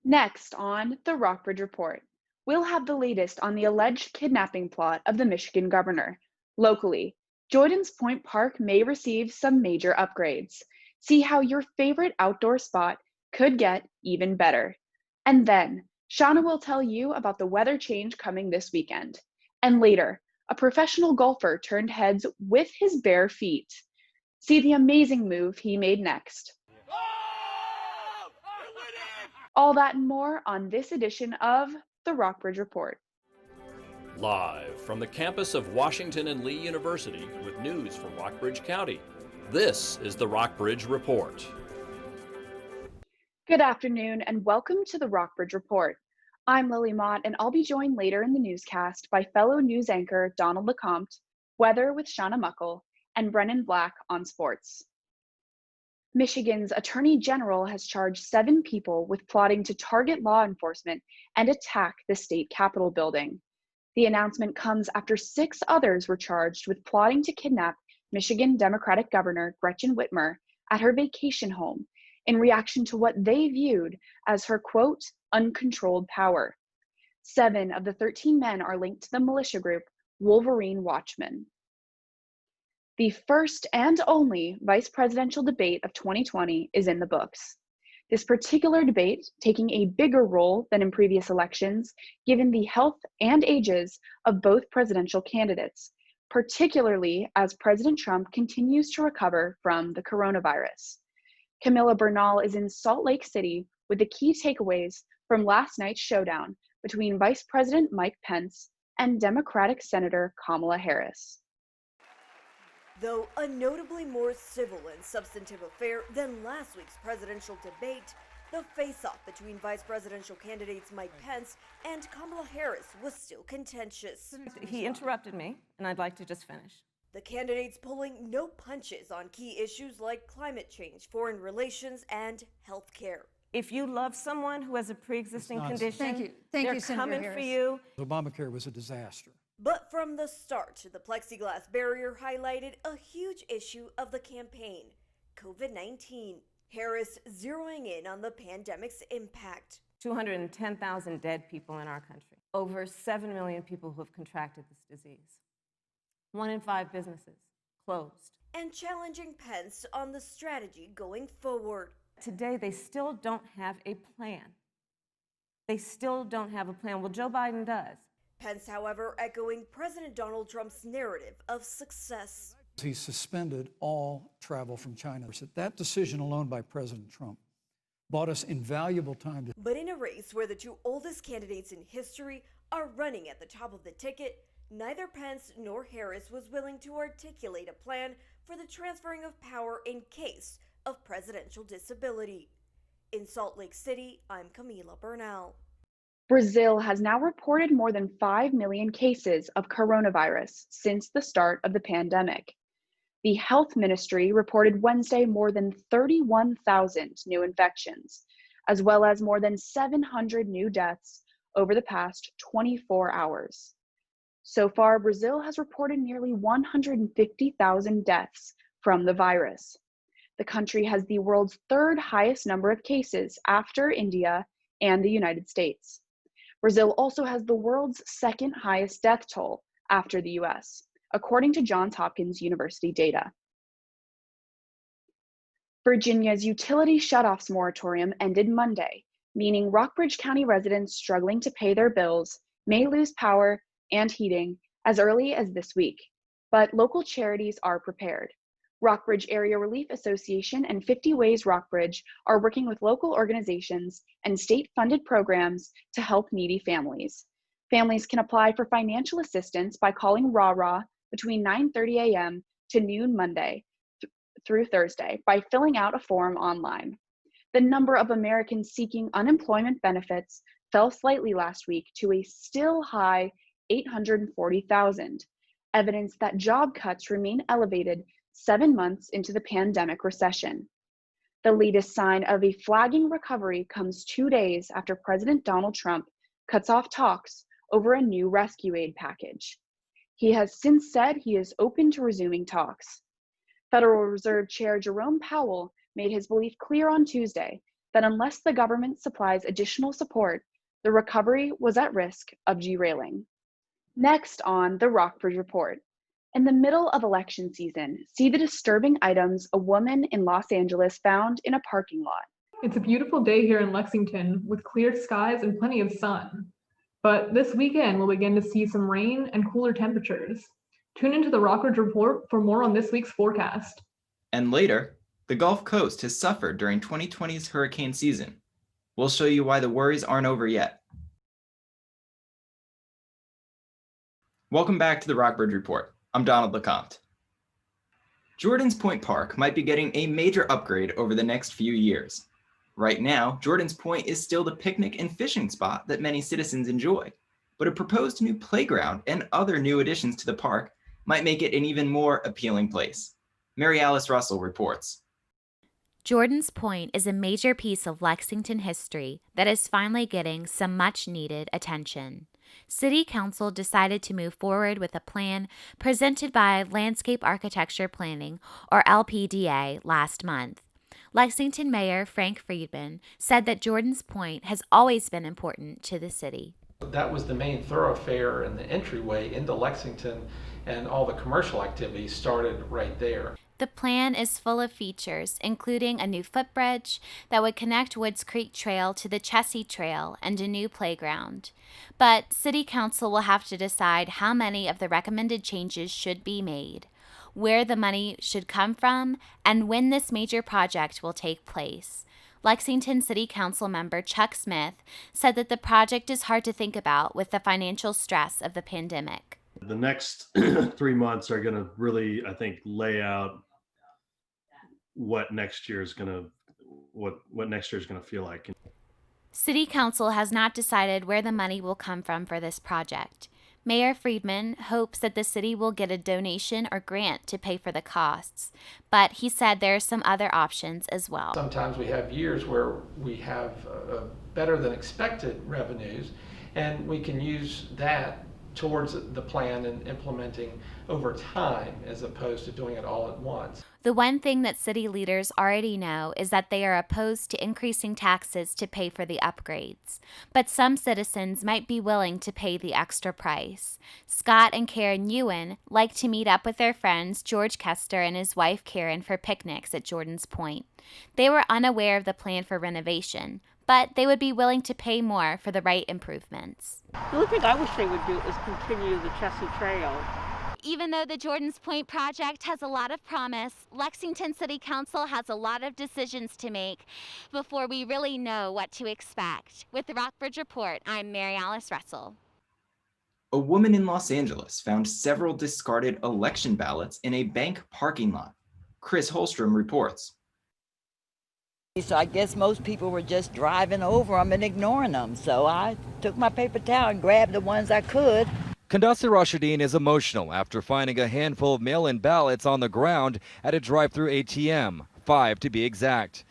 Next on the Rockbridge Report, we'll have the latest on the alleged kidnapping plot of the Michigan governor. Locally, Jordan's Point Park may receive some major upgrades. See how your favorite outdoor spot could get even better. And then, Shauna will tell you about the weather change coming this weekend. And later, a professional golfer turned heads with his bare feet. See the amazing move he made next. All that and more on this edition of the Rockbridge Report. Live from the campus of Washington and Lee University with news from Rockbridge County, this is the Rockbridge Report. Good afternoon and welcome to the Rockbridge Report. I'm Lily Mott and I'll be joined later in the newscast by fellow news anchor Donald LeCompte, weather with Shauna Muckle, and Brennan Black on sports. Michigan's Attorney General has charged 7 people with plotting to target law enforcement and attack the state capitol building. The announcement comes after 6 others were charged with plotting to kidnap Michigan Democratic Governor Gretchen Whitmer at her vacation home in reaction to what they viewed as her, quote, uncontrolled power. 7 of the 13 men are linked to the militia group Wolverine Watchmen. The first and only vice presidential debate of 2020 is in the books. This particular debate taking a bigger role than in previous elections, given the health and ages of both presidential candidates, particularly as President Trump continues to recover from the coronavirus. Camilla Bernal is in Salt Lake City with the key takeaways from last night's showdown between Vice President Mike Pence and Democratic Senator Kamala Harris. Though a notably more civil and substantive affair than last week's presidential debate, the face-off between vice presidential candidates Mike Pence and Kamala Harris was still contentious. He interrupted me, and I'd like to just finish. The candidates pulling no punches on key issues like climate change, foreign relations, and health care. If you love someone who has a pre-existing condition, Thank they're you, Senator coming Harris. for you. Obamacare was a disaster. But from the start, the plexiglass barrier highlighted a huge issue of the campaign, COVID-19. Harris zeroing in on the pandemic's impact. 210,000 dead people in our country. Over 7 million people who have contracted this disease. 1 in 5 businesses closed. And challenging Pence on the strategy going forward. Today, they still don't have a plan. They still don't have a plan. Well, Joe Biden does. Pence, however, echoing President Donald Trump's narrative of success. He suspended all travel from China. That decision alone by President Trump bought us invaluable time. But in a race where the 2 oldest candidates in history are running at the top of the ticket, neither Pence nor Harris was willing to articulate a plan for the transferring of power in case of presidential disability. In Salt Lake City, I'm Camila Bernal. Brazil has now reported more than 5 million cases of coronavirus since the start of the pandemic. The health ministry reported Wednesday more than 31,000 new infections, as well as more than 700 new deaths over the past 24 hours. So far, Brazil has reported nearly 150,000 deaths from the virus. The country has the world's 3rd highest number of cases after India and the United States. Brazil also has the world's 2nd highest death toll after the US, according to Johns Hopkins University data. Virginia's utility shutoffs moratorium ended Monday, meaning Rockbridge County residents struggling to pay their bills may lose power and heating as early as this week, but local charities are prepared. Rockbridge Area Relief Association and 50 Ways Rockbridge are working with local organizations and state-funded programs to help needy families. Families can apply for financial assistance by calling RAH between 9:30 a.m. to noon Monday through Thursday by filling out a form online. The number of Americans seeking unemployment benefits fell slightly last week to a still high 840,000, evidence that job cuts remain elevated 7 months into the pandemic recession. The latest sign of a flagging recovery comes 2 days after President Donald Trump cuts off talks over a new rescue aid package. He has since said he is open to resuming talks. Federal Reserve Chair Jerome Powell made his belief clear on Tuesday that unless the government supplies additional support, the recovery was at risk of derailing. Next on the Rockbridge Report. In the middle of election season, see the disturbing items a woman in Los Angeles found in a parking lot. It's a beautiful day here in Lexington with clear skies and plenty of sun. But this weekend we'll begin to see some rain and cooler temperatures. Tune into the Rockbridge Report for more on this week's forecast. And later, the Gulf Coast has suffered during 2020's hurricane season. We'll show you why the worries aren't over yet. Welcome back to the Rockbridge Report. I'm Donald LeCompte. Jordan's Point Park might be getting a major upgrade over the next few years. Right now, Jordan's Point is still the picnic and fishing spot that many citizens enjoy, but a proposed new playground and other new additions to the park might make it an even more appealing place. Mary Alice Russell reports. Jordan's Point is a major piece of Lexington history that is finally getting some much-needed attention. City Council decided to move forward with a plan presented by Landscape Architecture Planning, or LPDA, last month. Lexington Mayor Frank Friedman said that Jordan's Point has always been important to the city. That was the main thoroughfare and the entryway into Lexington, and all the commercial activities started right there. The plan is full of features, including a new footbridge that would connect Woods Creek Trail to the Chessie Trail and a new playground. But City Council will have to decide how many of the recommended changes should be made, where the money should come from, and when this major project will take place. Lexington City Council member Chuck Smith said that the project is hard to think about with the financial stress of the pandemic. The next 3 months are going to really, I think, lay out what next year is going to feel like. City Council has not decided where the money will come from for this project. Mayor Friedman hopes that the city will get a donation or grant to pay for the costs, but he said there are some other options as well. Sometimes we have years where we have better than expected revenues, and we can use that towards the plan and implementing over time as opposed to doing it all at once. The one thing that city leaders already know is that they are opposed to increasing taxes to pay for the upgrades. But some citizens might be willing to pay the extra price. Scott and Karen Ewan like to meet up with their friends George Kester and his wife Karen for picnics at Jordan's Point. They were unaware of the plan for renovation, but they would be willing to pay more for the right improvements. The only thing I wish they would do is continue the Chessie Trail. Even though the Jordan's Point project has a lot of promise, Lexington City Council has a lot of decisions to make before we really know what to expect. With the Rockbridge Report, I'm Mary Alice Russell. A woman in Los Angeles found several discarded election ballots in a bank parking lot. Chris Holstrom reports. So I guess most people were just driving over them and ignoring them. So I took my paper towel and grabbed the ones I could. Kandasa Rashidin is emotional after finding a handful of mail-in ballots on the ground at a drive-through ATM, 5 to be exact.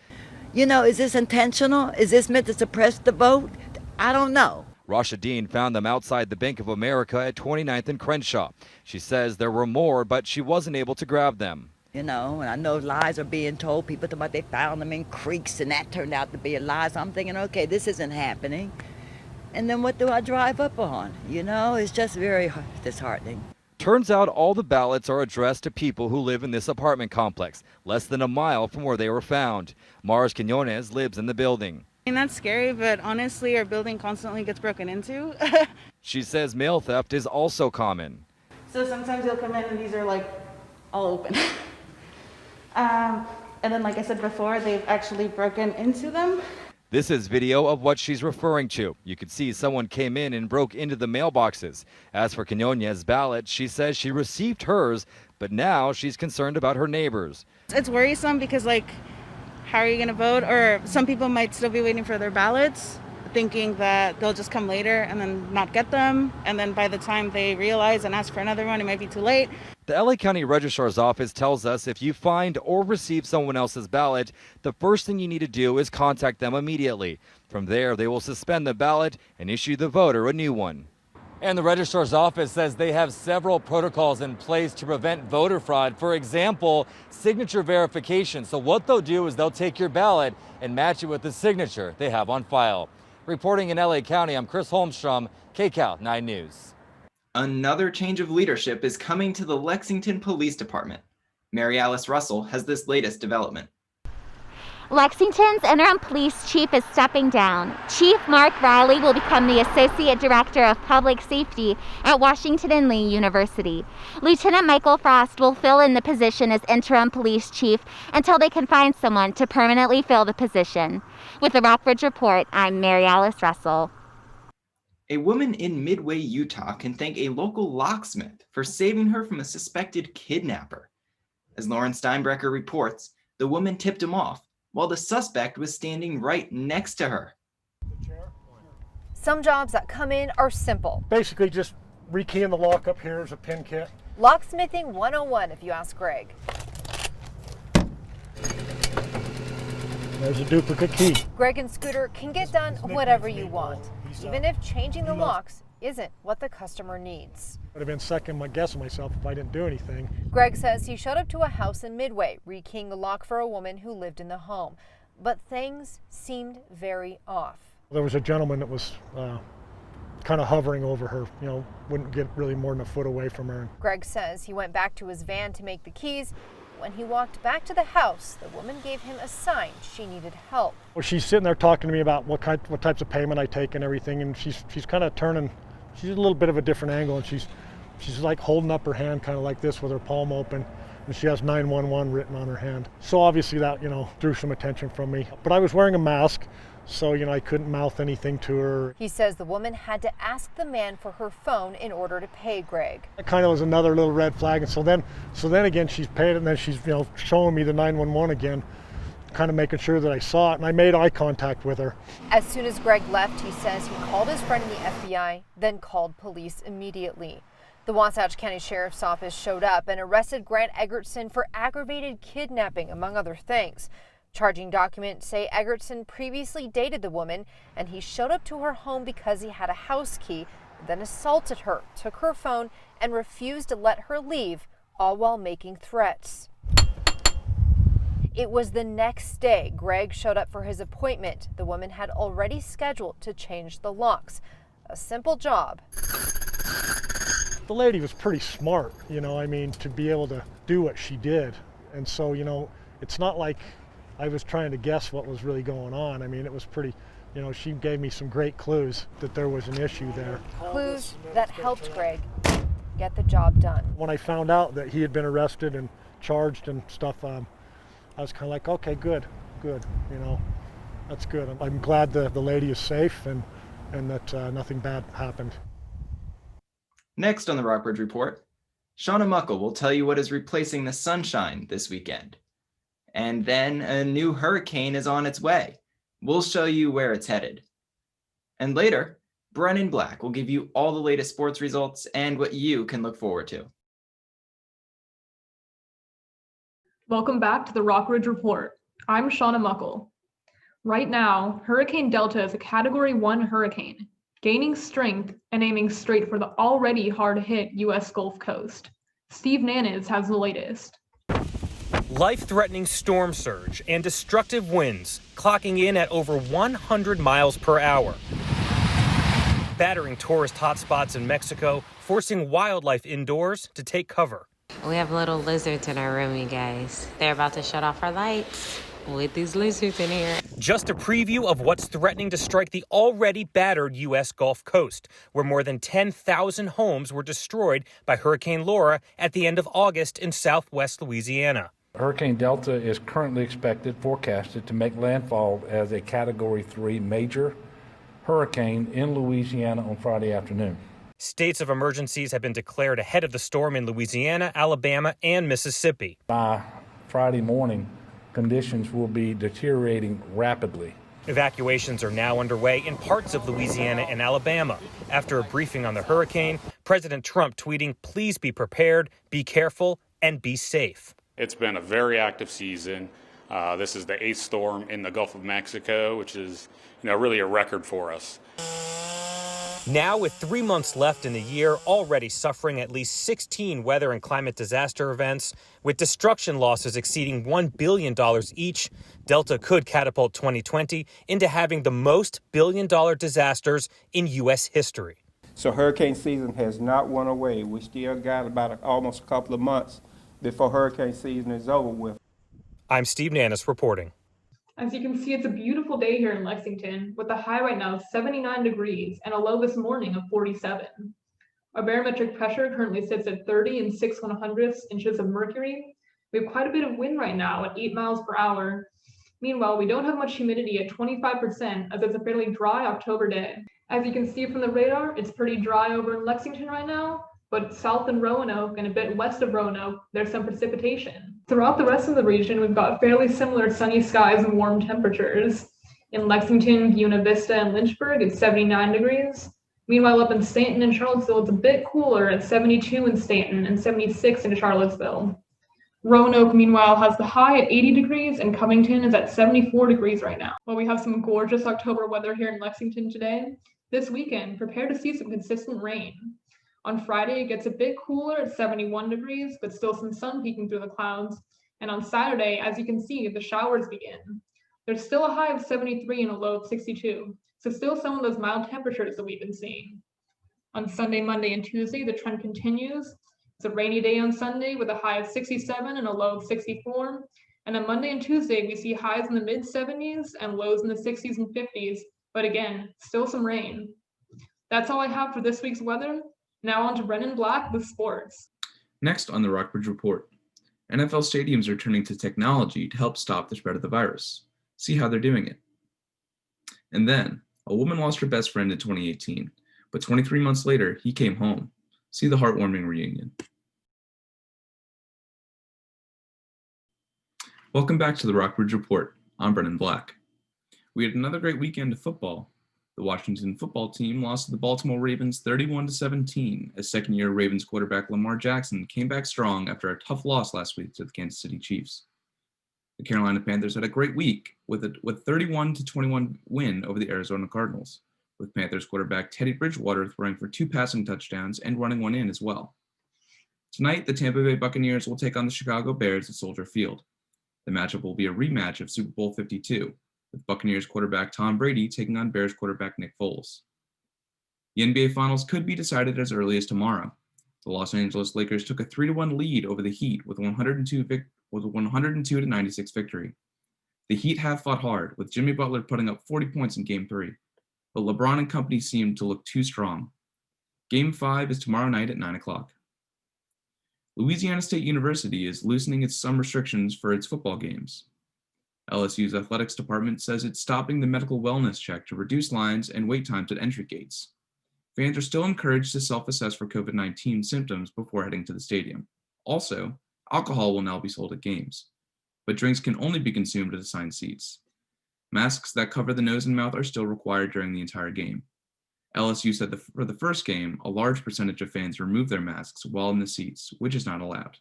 You know, is this intentional? Is this meant to suppress the vote? I don't know. Rashidin found them outside the Bank of America at 29th and Crenshaw. She says there were more, but she wasn't able to grab them. You know, and I know lies are being told. People talk about they found them in creeks, and that turned out to be a lie. So I'm thinking, okay, this isn't happening. And then what do I drive up on? You know, it's just very disheartening. Turns out all the ballots are addressed to people who live in this apartment complex, less than a mile from where they were found. Mars Quinones lives in the building. And that's scary, but honestly, our building constantly gets broken into. She says mail theft is also common. So sometimes they'll come in and these are like all open. And then, like I said before, they've actually broken into them. This is video of what she's referring to. You could see someone came in and broke into the mailboxes. As for Quinones' ballot, she says she received hers, but now she's concerned about her neighbors. It's worrisome because, like, how are you going to vote? Or some people might still be waiting for their ballots, thinking that they'll just come later and then not get them. And then by the time they realize and ask for another one, it might be too late. The LA County Registrar's Office tells us if you find or receive someone else's ballot, the first thing you need to do is contact them immediately. From there, they will suspend the ballot and issue the voter a new one. And the registrar's office says they have several protocols in place to prevent voter fraud. For example, signature verification. So what they'll do is they'll take your ballot and match it with the signature they have on file. Reporting in LA County, I'm Chris Holmstrom, KCAL 9 News. Another change of leadership is coming to the Lexington Police Department. Mary Alice Russell has this latest development. Lexington's interim police chief is stepping down. Chief Mark Riley will become the Associate Director of Public Safety at Washington and Lee University. Lieutenant Michael Frost will fill in the position as interim police chief until they can find someone to permanently fill the position. With the Rockbridge Report, I'm Mary Alice Russell. A woman in Midway, Utah can thank a local locksmith for saving her from a suspected kidnapper. As Lauren Steinbrecher reports, the woman tipped him off while the suspect was standing right next to her. Some jobs that come in are simple. Basically just rekeying the lock up here as a pin kit. Locksmithing 101 if you ask Greg. There's a duplicate key. Greg and Scooter can get done whatever you want, even if changing the locks isn't what the customer needs. I'd have been second guessing myself if I didn't do anything. Greg says he showed up to a house in Midway, rekeying the lock for a woman who lived in the home. But things seemed very off. There was a gentleman that was kind of hovering over her, wouldn't get really more than a foot away from her. Greg says he went back to his van to make the keys. When he walked back to the house, the woman gave him a sign she needed help. Well, she's sitting there talking to me about what types of payment I take and everything, and she's kind of turning. She's a little bit of a different angle, and she's like holding up her hand kind of like this with her palm open, and she has 911 written on her hand. So obviously that, drew some attention from me. But I was wearing a mask, so, I couldn't mouth anything to her. He says the woman had to ask the man for her phone in order to pay Greg. That kind of was another little red flag, and so then again she's paid it, and then she's, showing me the 911 again, kind of making sure that I saw it, and I made eye contact with her. As soon as Greg left, he says he called his friend in the FBI, then called police immediately. The Wasatch County Sheriff's Office showed up and arrested Grant Egertson for aggravated kidnapping, among other things. Charging documents say Egertson previously dated the woman, and he showed up to her home because he had a house key, then assaulted her, took her phone, and refused to let her leave, all while making threats. It was the next day Greg showed up for his appointment. The woman had already scheduled to change the locks. A simple job. The lady was pretty smart, to be able to do what she did. And so, it's not like I was trying to guess what was really going on. It was pretty, she gave me some great clues that there was an issue there. Clues that helped Greg get the job done. When I found out that he had been arrested and charged and stuff, I was kind of like, okay, good, that's good. I'm glad the lady is safe and that nothing bad happened. Next on the Rockbridge Report, Shauna Muckle will tell you what is replacing the sunshine this weekend. And then a new hurricane is on its way. We'll show you where it's headed. And later, Brennan Black will give you all the latest sports results and what you can look forward to. Welcome back to the Rockbridge Report. I'm Shauna Muckle. Right now, Hurricane Delta is a Category 1 hurricane, gaining strength and aiming straight for the already hard-hit U.S. Gulf Coast. Steve Nanez has the latest. Life-threatening storm surge and destructive winds clocking in at over 100 miles per hour. Battering tourist hotspots in Mexico, forcing wildlife indoors to take cover. We have little lizards in our room, you guys. They're about to shut off our lights with these lizards in here. Just a preview of what's threatening to strike the already battered U.S. Gulf Coast, where more than 10,000 homes were destroyed by Hurricane Laura at the end of August in southwest Louisiana. Hurricane Delta is currently forecasted to make landfall as a Category 3 major hurricane in Louisiana on Friday afternoon. States of emergencies have been declared ahead of the storm in Louisiana, Alabama, and Mississippi. By Friday morning, conditions will be deteriorating rapidly. Evacuations are now underway in parts of Louisiana and Alabama. After a briefing on the hurricane, President Trump tweeting, "Please be prepared, be careful, and be safe." It's been a very active season. This is the 8th storm in the Gulf of Mexico, which is, really a record for us. Now, with 3 months left in the year, already suffering at least 16 weather and climate disaster events, with destruction losses exceeding $1 billion each, Delta could catapult 2020 into having the most billion-dollar disasters in U.S. history. So hurricane season has not went away. We still got about almost a couple of months before hurricane season is over with. I'm Steve Nannis reporting. As you can see, it's a beautiful day here in Lexington, with a high right now of 79 degrees and a low this morning of 47. Our barometric pressure currently sits at 30 and 6/100 inches of mercury. We have quite a bit of wind right now at 8 miles per hour. Meanwhile, we don't have much humidity at 25%, as it's a fairly dry October day. As you can see from the radar, it's pretty dry over in Lexington right now, but south in Roanoke and a bit west of Roanoke, there's some precipitation. Throughout the rest of the region, we've got fairly similar sunny skies and warm temperatures. In Lexington, Buena Vista, and Lynchburg, it's 79 degrees. Meanwhile, up in Stanton and Charlottesville, it's a bit cooler at 72 in Stanton and 76 in Charlottesville. Roanoke, meanwhile, has the high at 80 degrees, and Covington is at 74 degrees right now. While we have some gorgeous October weather here in Lexington today, this weekend, prepare to see some consistent rain. On Friday, it gets a bit cooler at 71 degrees, but still some sun peeking through the clouds. And on Saturday, as you can see, the showers begin. There's still a high of 73 and a low of 62, so still some of those mild temperatures that we've been seeing. On Sunday, Monday, and Tuesday, the trend continues. It's a rainy day on Sunday with a high of 67 and a low of 64. And on Monday and Tuesday, we see highs in the mid-70s and lows in the 60s and 50s, but again, still some rain. That's all I have for this week's weather. Now on to Brennan Black with sports. Next on the Rockbridge Report, NFL stadiums are turning to technology to help stop the spread of the virus. See how they're doing it. And then, a woman lost her best friend in 2018, but 23 months later, he came home. See the heartwarming reunion. Welcome back to the Rockbridge Report. I'm Brennan Black. We had another great weekend of football. The Washington football team lost to the Baltimore Ravens 31-17 as second-year Ravens quarterback Lamar Jackson came back strong after a tough loss last week to the Kansas City Chiefs. The Carolina Panthers had a great week with a 31-21 win over the Arizona Cardinals, with Panthers quarterback Teddy Bridgewater throwing for 2 passing touchdowns and running one in as well. Tonight, the Tampa Bay Buccaneers will take on the Chicago Bears at Soldier Field. The matchup will be a rematch of Super Bowl 52. With Buccaneers quarterback Tom Brady taking on Bears quarterback Nick Foles. The NBA Finals could be decided as early as tomorrow. The Los Angeles Lakers took a 3-1 lead over the Heat with a 102-96 victory. The Heat have fought hard, with Jimmy Butler putting up 40 points in Game 3, but LeBron and company seemed to look too strong. Game 5 is tomorrow night at 9 o'clock. Louisiana State University is loosening its some restrictions for its football games. LSU's athletics department says it's stopping the medical wellness check to reduce lines and wait times at entry gates. Fans are still encouraged to self-assess for COVID-19 symptoms before heading to the stadium. Also, alcohol will now be sold at games, but drinks can only be consumed at assigned seats. Masks that cover the nose and mouth are still required during the entire game. LSU said for the first game, a large percentage of fans removed their masks while in the seats, which is not allowed.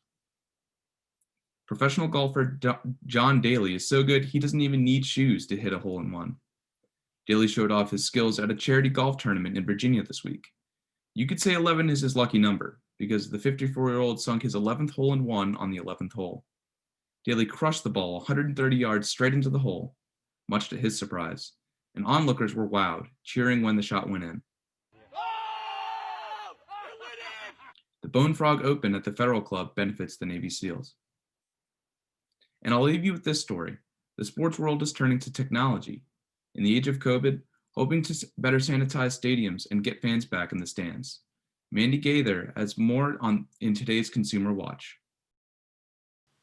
Professional golfer John Daly is so good he doesn't even need shoes to hit a hole-in-one. Daly showed off his skills at a charity golf tournament in Virginia this week. You could say 11 is his lucky number, because the 54-year-old sunk his 11th hole-in-one on the 11th hole. Daly crushed the ball 130 yards straight into the hole, much to his surprise, and onlookers were wowed, cheering when the shot went in. The Bone Frog Open at the Federal Club benefits the Navy SEALs. And I'll leave you with this story. The sports world is turning to technology. In the age of COVID, hoping to better sanitize stadiums and get fans back in the stands. Mandy Gaither has more in today's Consumer Watch.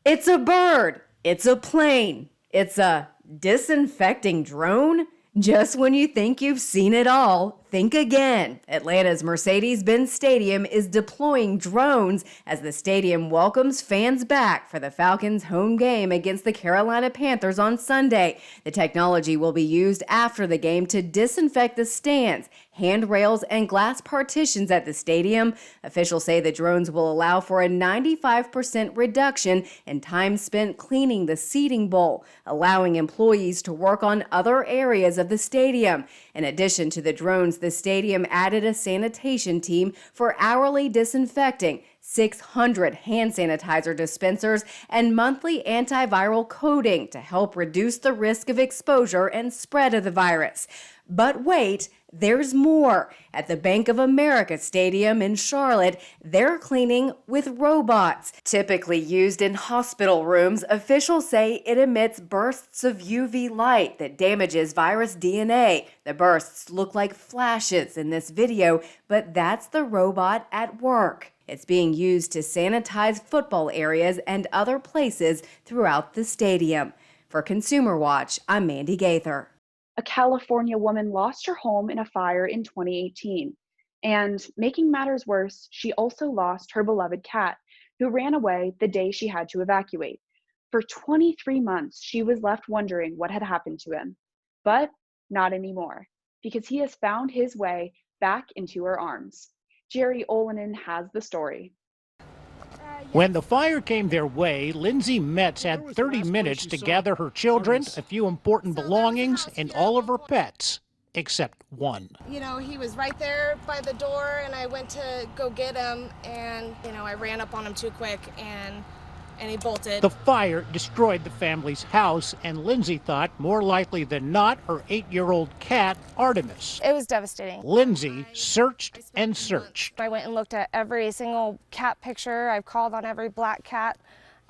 It's a bird. It's a plane. It's a disinfecting drone. Just when you think you've seen it all, think again. Atlanta's Mercedes-Benz Stadium is deploying drones as the stadium welcomes fans back for the Falcons' home game against the Carolina Panthers on Sunday. The technology will be used after the game to disinfect the stands, handrails, and glass partitions at the stadium. Officials say the drones will allow for a 95% reduction in time spent cleaning the seating bowl, allowing employees to work on other areas of the stadium. In addition to the drones, the stadium added a sanitation team for hourly disinfecting, 600 hand sanitizer dispensers, and monthly antiviral coating to help reduce the risk of exposure and spread of the virus. But wait, there's more. At the Bank of America Stadium in Charlotte, they're cleaning with robots. Typically used in hospital rooms, officials say it emits bursts of UV light that damages virus DNA. The bursts look like flashes in this video, but that's the robot at work. It's being used to sanitize football areas and other places throughout the stadium. For Consumer Watch, I'm Mandy Gaither. A California woman lost her home in a fire in 2018. And making matters worse, she also lost her beloved cat, who ran away the day she had to evacuate. For 23 months, she was left wondering what had happened to him. But not anymore, because he has found his way back into her arms. Jerry Olinen has the story. When the fire came their way, Lindsay Metz had 30 minutes to gather her children, a few important belongings, and all of her pets, except one. You know, he was right there by the door, and I went to go get him, and, I ran up on him too quick, and he bolted. The fire destroyed the family's house, and Lindsay thought, more likely than not, her 8-year-old cat, Artemis. It was devastating. Lindsay searched and searched. I went and looked at every single cat picture. I've called on every black cat.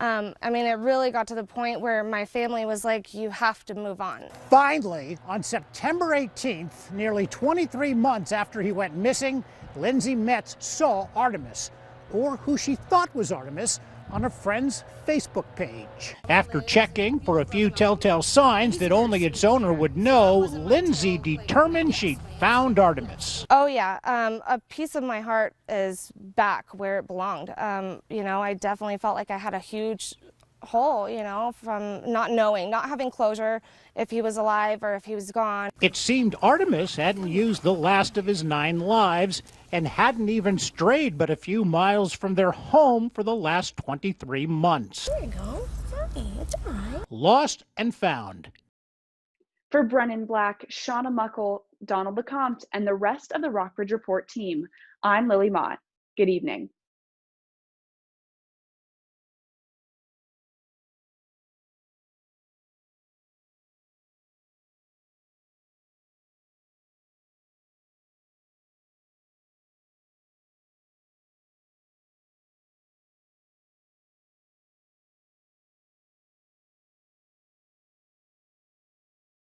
It really got to the point where my family was like, you have to move on. Finally, on September 18th, nearly 23 months after he went missing, Lindsay Metz saw Artemis, or who she thought was Artemis, on a friend's Facebook page. After checking for a few telltale signs that only its owner would know, Lindsay determined she'd found Artemis. Oh yeah, a piece of my heart is back where it belonged. I definitely felt like I had a huge hole, from not knowing, not having closure if he was alive or if he was gone. It seemed Artemis hadn't used the last of his 9 lives and hadn't even strayed but a few miles from their home for the last 23 months. There you go. Sorry, it's all right. Lost and found. For Brennan Black, Shauna Muckle, Donald LeCompte, and the rest of the Rockbridge Report team, I'm Lily Mott. Good evening.